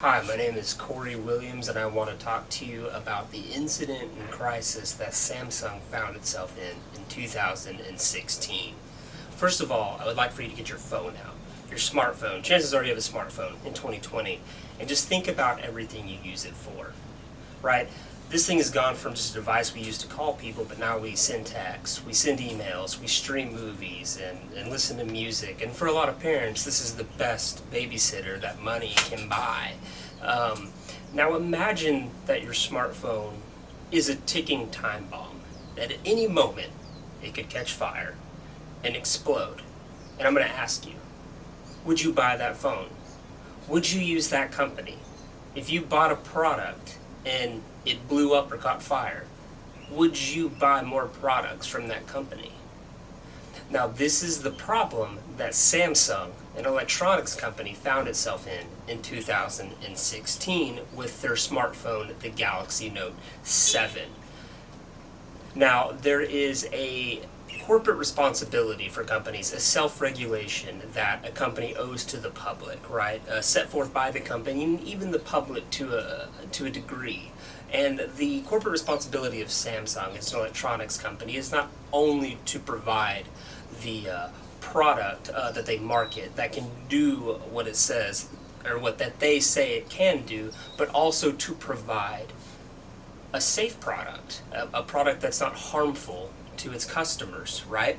Hi, my name is Corey Williams, and I want to talk to you about the incident and crisis that Samsung found itself in 2016. First of all, I would like for you to get your phone out, your smartphone. Chances are you have a smartphone in 2020, and just think about everything you use it for, right? This thing has gone from just a device we used to call people, but now we send texts, we send emails, we stream movies, and listen to music. And for a lot of parents, this is the best babysitter that money can buy. Now imagine that your smartphone is a ticking time bomb, that at any moment it could catch fire and explode. And I'm going to ask you, would you buy that phone? Would you use that company? If you bought a product and it blew up or caught fire, would you buy more products from that company? Now, this is the problem that Samsung, an electronics company, found itself in 2016 with their smartphone, the Galaxy Note 7. Now, there is a corporate responsibility for companies, a self-regulation that a company owes to the public, right? Set forth by the company and even the public to a degree. And the corporate responsibility of Samsung as an electronics company is not only to provide the product that they market that can do what it says or what that they say it can do, but also to provide a safe product, a product that's not harmful to its customers, right?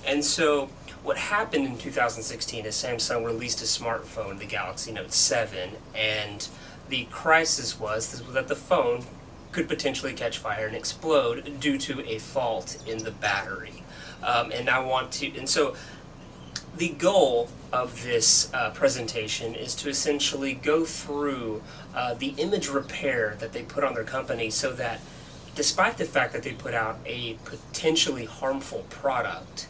And so what happened in 2016 is Samsung released a smartphone, the Galaxy Note 7, and the crisis was that the phone could potentially catch fire and explode due to a fault in the battery. And so the goal of this presentation is to essentially go through the image repair that they put on their company so that despite the fact that they put out a potentially harmful product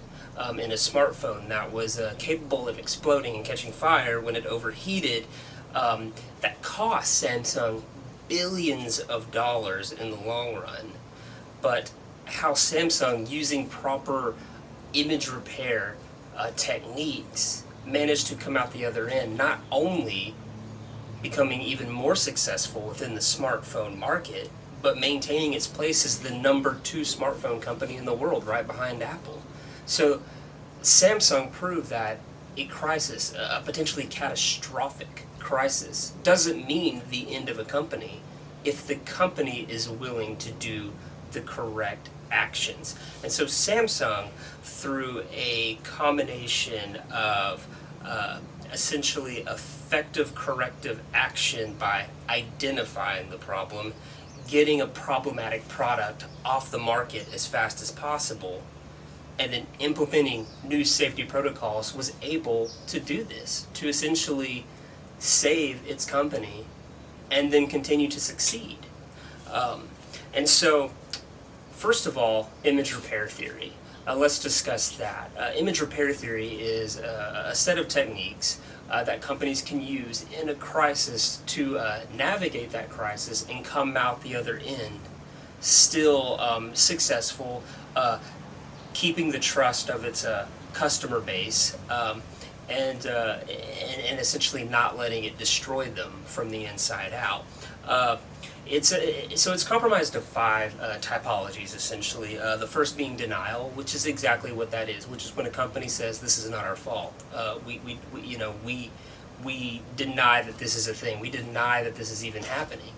in a smartphone that was capable of exploding and catching fire when it overheated, that cost Samsung billions of dollars in the long run. But how Samsung, using proper image repair techniques, managed to come out the other end, not only becoming even more successful within the smartphone market, but maintaining its place as the number 2 smartphone company in the world, right behind Apple. So Samsung proved that a crisis, a potentially catastrophic crisis, doesn't mean the end of a company if the company is willing to do the correct actions. And so Samsung, through a combination of essentially effective corrective action by identifying the problem, getting a problematic product off the market as fast as possible, and then implementing new safety protocols, was able to do this, to essentially save its company and then continue to succeed. And so, first of all, image repair theory. Let's discuss that. Image repair theory is a set of techniques that companies can use in a crisis to navigate that crisis and come out the other end still successful, keeping the trust of its customer base, and essentially not letting it destroy them from the inside out. So it's comprised of 5 typologies, essentially. The first being denial, which is exactly what that is, which is when a company says this is not our fault. We deny that this is a thing. We deny that this is even happening,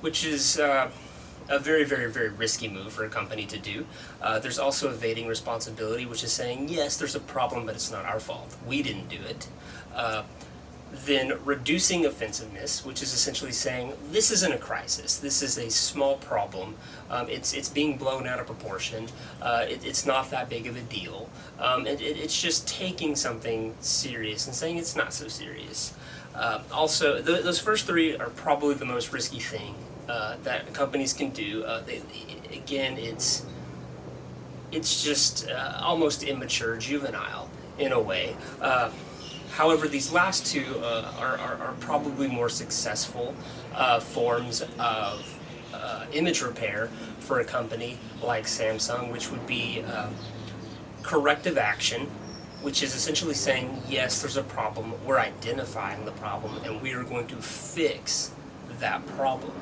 which is a very, very, very risky move for a company to do. There's also evading responsibility, which is saying, yes, there's a problem, but it's not our fault. We didn't do it. Then reducing offensiveness, which is essentially saying, this isn't a crisis, this is a small problem, it's being blown out of proportion, it's not that big of a deal, it's just taking something serious and saying it's not so serious. Also, those first 3 are probably the most risky thing that companies can do. Again, it's just almost immature, juvenile in a way. However, these last 2 are probably more successful forms of image repair for a company like Samsung, which would be corrective action, which is essentially saying, yes, there's a problem, we're identifying the problem, and we are going to fix that problem.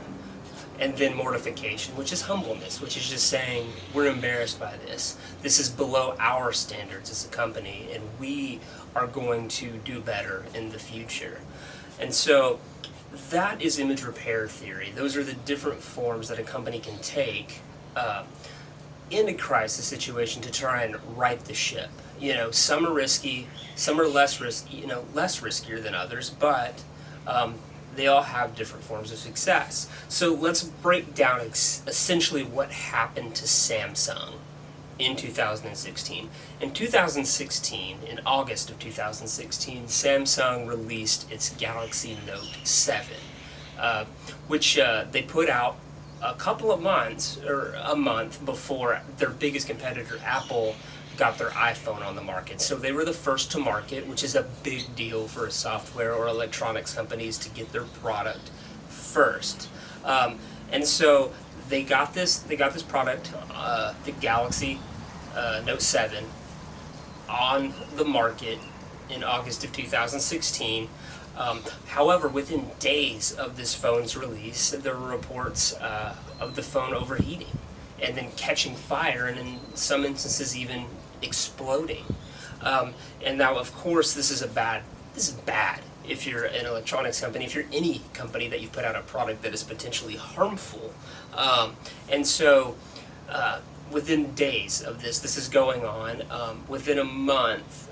And then mortification, which is humbleness, which is just saying, we're embarrassed by this. This is below our standards as a company, and we are going to do better in the future. And so that is image repair theory. Those are the different forms that a company can take in a crisis situation to try and right the ship. You know, some are risky, some are less risky, less riskier than others, but they all have different forms of success. So let's break down essentially what happened to Samsung in 2016. In 2016, in August of 2016, Samsung released its Galaxy Note 7, which they put out a couple of months, or a month before their biggest competitor, Apple, got their iPhone on the market. So they were the first to market, which is a big deal for a software or electronics companies to get their product first. And so they got this product, the Galaxy Note 7, on the market in August of 2016. However, within days of this phone's release, there were reports of the phone overheating and then catching fire, and in some instances even exploding. And now, of course, this is bad if you're an electronics company, if you're any company that you put out a product that is potentially harmful. And so within days of this is going on. Within a month,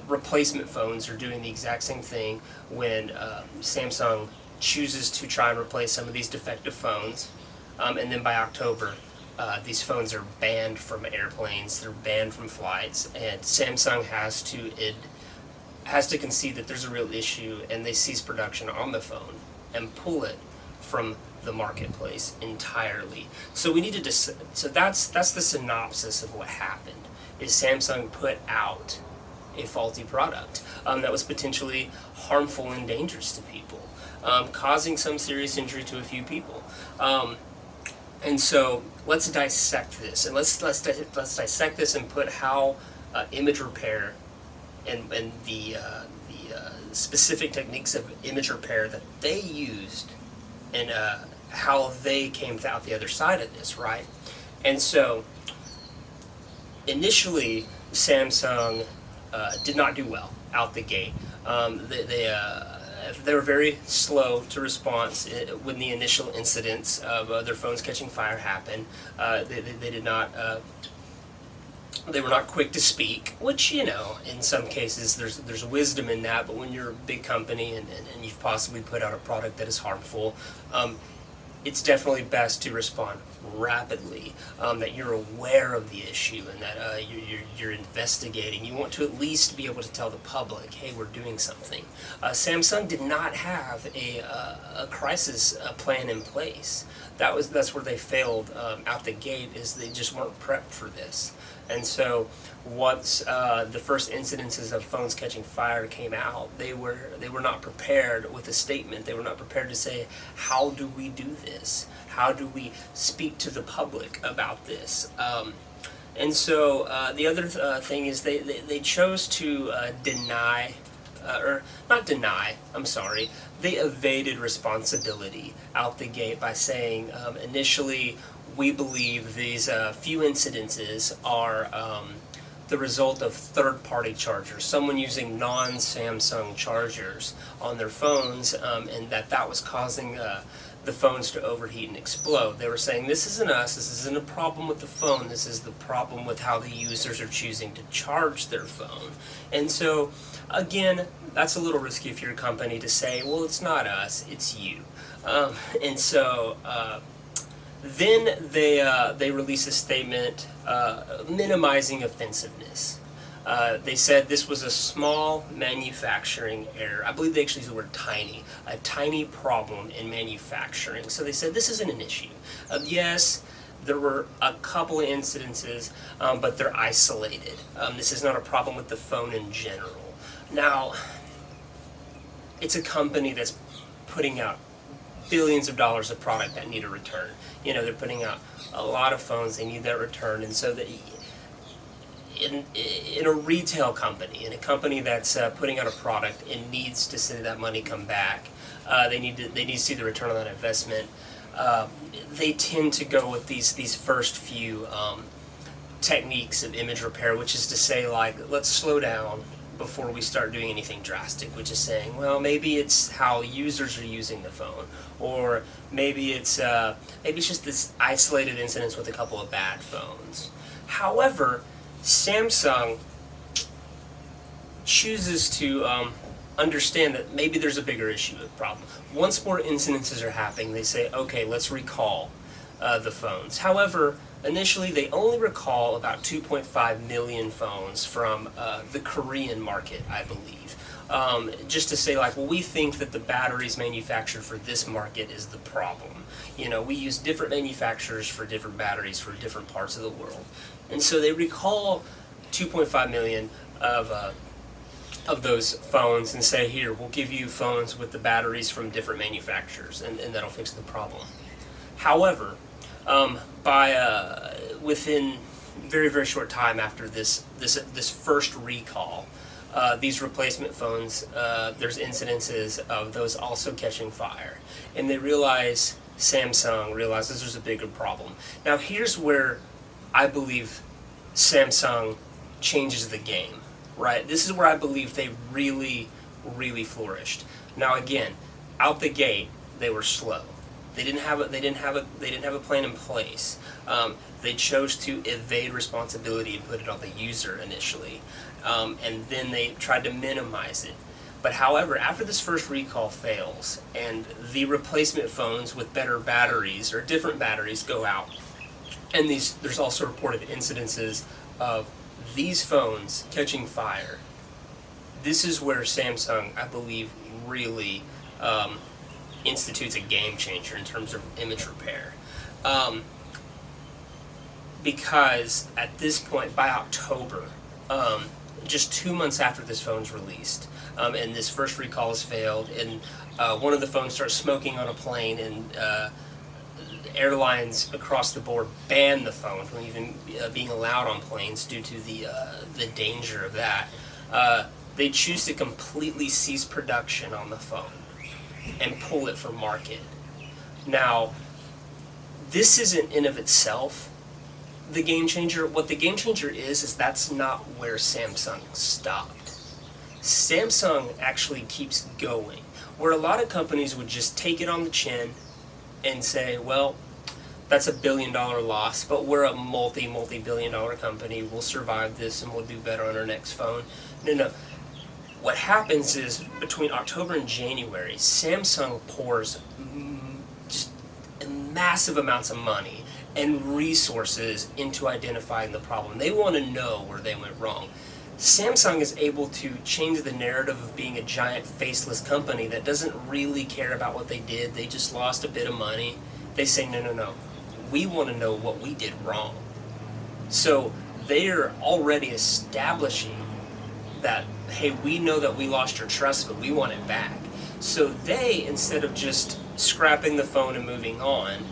replacement phones are doing the exact same thing when Samsung chooses to try and replace some of these defective phones. And then by October, these phones are banned from airplanes, they're banned from flights, and Samsung has to concede that there's a real issue, and they cease production on the phone and pull it from the marketplace entirely. So we need to so that's the synopsis of what happened. Is Samsung put out a faulty product that was potentially harmful and dangerous to people, causing some serious injury to a few people. And so let's dissect this, and let's dissect this and put how image repair and the specific techniques of image repair that they used, and how they came out the other side of this, right? And so initially, Samsung did not do well out the gate. They were very slow to response when the initial incidents of their phones catching fire happened. They did not. They were not quick to speak, which, in some cases there's wisdom in that. But when you're a big company and you've possibly put out a product that is harmful, it's definitely best to respond rapidly, that you're aware of the issue and that you're investigating. You want to at least be able to tell the public, hey, we're doing something. Samsung did not have a crisis plan in place. That's where they failed out the gate, is they just weren't prepped for this. And so once the first incidences of phones catching fire came out, they were not prepared with a statement. They were not prepared to say, how do we do this? How do we speak to the public about this? And so the other thing is they chose to deny, or not deny, I'm sorry, they evaded responsibility out the gate by saying initially, we believe these few incidences are the result of third-party chargers, someone using non-Samsung chargers on their phones, and that was causing the phones to overheat and explode. They were saying, this isn't us, this isn't a problem with the phone, this is the problem with how the users are choosing to charge their phone. And so, again, that's a little risky if you're a company to say, well, it's not us, it's you. And so, then they released a statement minimizing offensiveness. They said this was a small manufacturing error. I believe they actually used the word tiny, a tiny problem in manufacturing. So they said this isn't an issue. Yes, there were a couple of incidences, but they're isolated. This is not a problem with the phone in general. Now, it's a company that's putting out billions of dollars of product that need a return. They're putting out a lot of phones, they need that return, and so in a retail company, in a company that's putting out a product and needs to see that money come back, they need to see the return on that investment. They tend to go with these first few techniques of image repair, which is to say, like, let's slow down before we start doing anything drastic, which is saying, well, maybe it's how users are using the phone, or maybe it's just this isolated incidents with a couple of bad phones. However, Samsung chooses to understand that maybe there's a bigger issue with the problem. Once more incidences are happening, they say, okay, let's recall the phones. However, initially they only recall about 2.5 million phones from the Korean market, I believe. Just to say, like, well, we think that the batteries manufactured for this market is the problem. You know, we use different manufacturers for different batteries for different parts of the world. And so they recall 2.5 million of those phones and say, here, we'll give you phones with the batteries from different manufacturers, and that'll fix the problem. However, within very, very short time after this first recall, these replacement phones, there's incidences of those also catching fire, and Samsung realizes there's a bigger problem. Now here's where I believe Samsung changes the game, right? This is where I believe they really, really flourished. Now again, out the gate, they were slow. They didn't have a plan in place. They chose to evade responsibility and put it on the user initially, and then they tried to minimize it. But however, after this first recall fails and the replacement phones with better batteries or different batteries go out, and there's also reported incidences of these phones catching fire. This is where Samsung, I believe, really institutes a game changer in terms of image repair. Because at this point, by October, just 2 months after this phone's released, and this first recall has failed, and one of the phones starts smoking on a plane, and airlines across the board ban the phone from even being allowed on planes due to the danger of that. They choose to completely cease production on the phone and pull it from market. Now, this isn't in of itself the game changer. What the game changer is that's not where Samsung stopped. Samsung actually keeps going. Where a lot of companies would just take it on the chin and say, well, that's $1 billion loss, but we're a multi-billion dollar company. We'll survive this and we'll do better on our next phone. No. What happens is between October and January, Samsung pours just massive amounts of money and resources into identifying the problem. They want to know where they went wrong. Samsung is able to change the narrative of being a giant faceless company that doesn't really care about what they did. They just lost a bit of money. They say, no. We want to know what we did wrong. So they're already establishing that, hey, we know that we lost your trust, but we want it back. So they, instead of just scrapping the phone and moving on,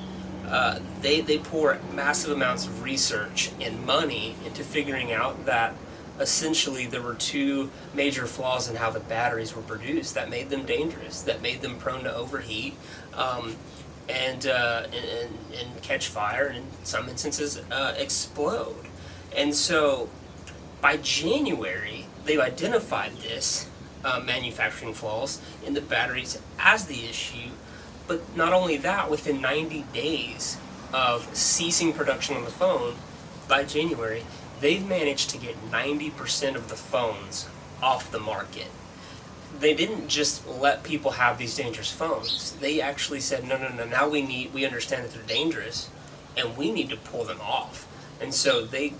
they pour massive amounts of research and money into figuring out that essentially there were two major flaws in how the batteries were produced that made them dangerous, that made them prone to overheat, and catch fire, and in some instances explode. And so by January, they've identified this manufacturing flaws in the batteries as the issue. But not only that, within 90 days of ceasing production on the phone, by January, they've managed to get 90% of the phones off the market. They didn't just let people have these dangerous phones. They actually said, no, now we understand that they're dangerous, and we need to pull them off. And so they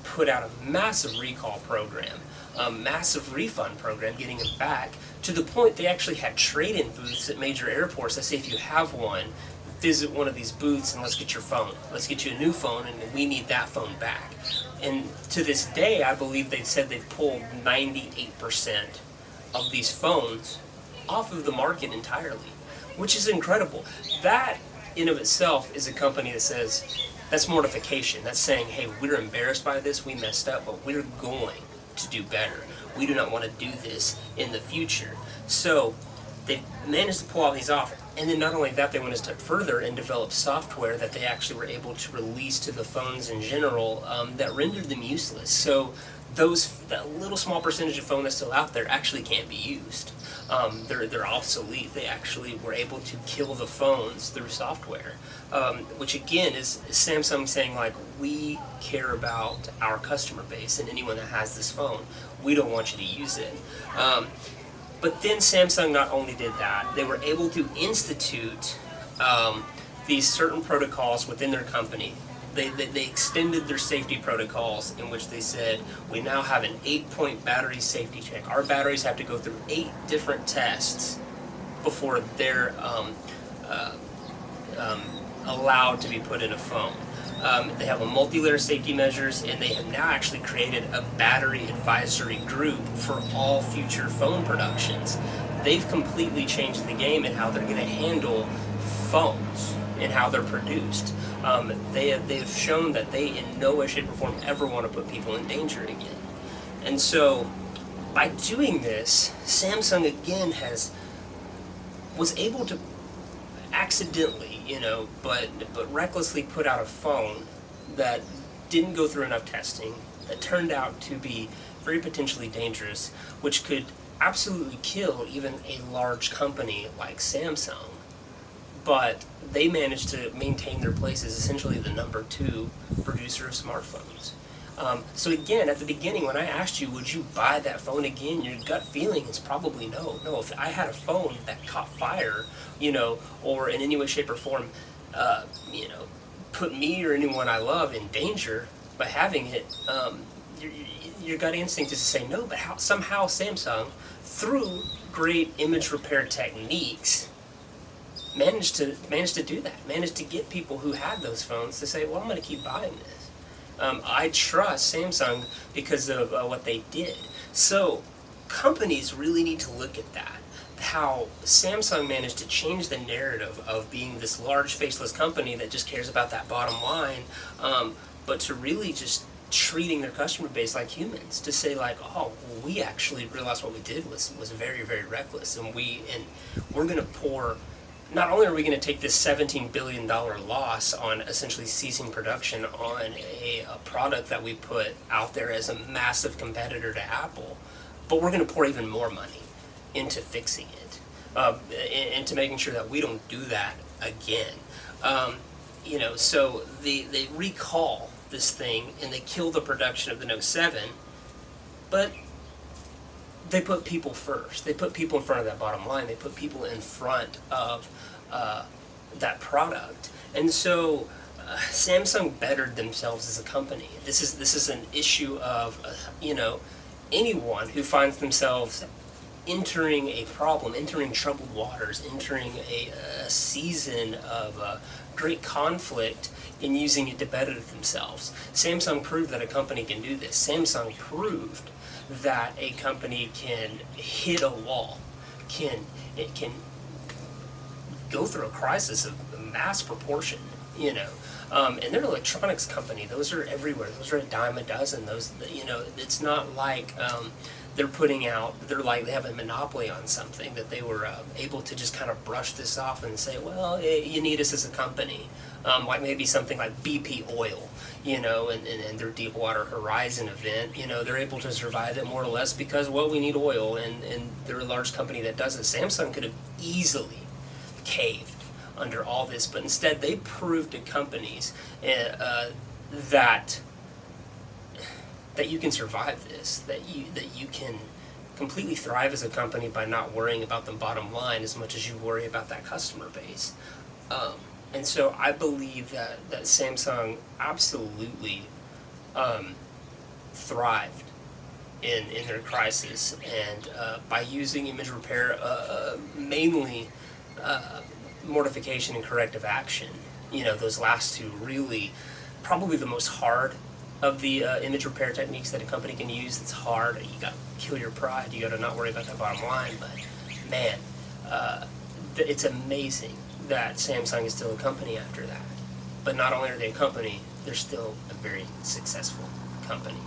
put out a massive recall program, a massive refund program, getting them back, to the point they actually had trade-in booths at major airports that say, if you have one, visit one of these booths and let's get your phone. Let's get you a new phone, and we need that phone back. And to this day, I believe they said they've pulled 98% of these phones off of the market entirely, which is incredible. That, in of itself, is a company that says, That's mortification. That's saying, hey, we're embarrassed by this, we messed up, but we're going to do better. We do not want to do this in the future. So they managed to pull all these off. And then not only that, they went a step further and developed software that they actually were able to release to the phones in general that rendered them useless. So that little small percentage of phone that's still out there actually can't be used. They're obsolete. They actually were able to kill the phones through software, which again is Samsung saying, like, we care about our customer base and anyone that has this phone. We don't want you to use it. But then Samsung not only did that, they were able to institute these certain protocols within their company. They extended their safety protocols in which they said, we now have an 8-point battery safety check. Our batteries have to go through 8 different tests before they're allowed to be put in a phone. They have a multi-layer safety measures, and they have now actually created a battery advisory group for all future phone productions. They've completely changed the game in how they're going to handle phones and how they're produced. They have shown that they in no way, shape, or form ever want to put people in danger again. And so by doing this, Samsung again was able to accidentally, but recklessly put out a phone that didn't go through enough testing, that turned out to be very potentially dangerous, which could absolutely kill even a large company like Samsung. But they managed to maintain their place as essentially the number 2 producer of smartphones. So again, at the beginning, when I asked you, would you buy that phone again, your gut feeling is probably no. No, if I had a phone that caught fire, or in any way, shape, or form, put me or anyone I love in danger by having it, your gut instinct is to say no. But somehow Samsung, through great image repair techniques, managed to do that. Managed to get people who had those phones to say, well, I'm going to keep buying this. I trust Samsung because of what they did. So companies really need to look at that. How Samsung managed to change the narrative of being this large faceless company that just cares about that bottom line, but to really just treating their customer base like humans, to say like, oh, well, we actually realized what we did was very, very reckless, and we're going to pour. Not only are we going to take this $17 billion loss on essentially ceasing production on a product that we put out there as a massive competitor to Apple, but we're going to pour even more money into fixing it, into making sure that we don't do that again. So they recall this thing and they kill the production of the Note 7, but they put people first. They put people in front of that bottom line. They put people in front of that product. And so Samsung bettered themselves as a company. This is an issue of anyone who finds themselves entering a problem, entering troubled waters, entering a season of great conflict, and using it to better themselves. Samsung proved that a company can do this. Samsung proved that a company can hit a wall, can go through a crisis of mass proportion, and they're an electronics company. Those are everywhere. Those are a dime a dozen. Those, it's not like they're like they have a monopoly on something that they were able to just kind of brush this off and say, well, you need us as a company. Like maybe something like BP Oil, and their Deepwater Horizon event, they're able to survive it more or less because, well, we need oil, and they're a large company that does it. Samsung could have easily caved under all this, but instead they proved to companies that you can survive this, that you can completely thrive as a company by not worrying about the bottom line as much as you worry about that customer base. And so I believe that Samsung absolutely thrived in their crisis, and by using image repair, mainly mortification and corrective action. Those last two really probably the most hard of the image repair techniques that a company can use. It's hard. You got to kill your pride. You got to not worry about that bottom line. But man, it's amazing that Samsung is still a company after that. But not only are they a company, they're still a very successful company.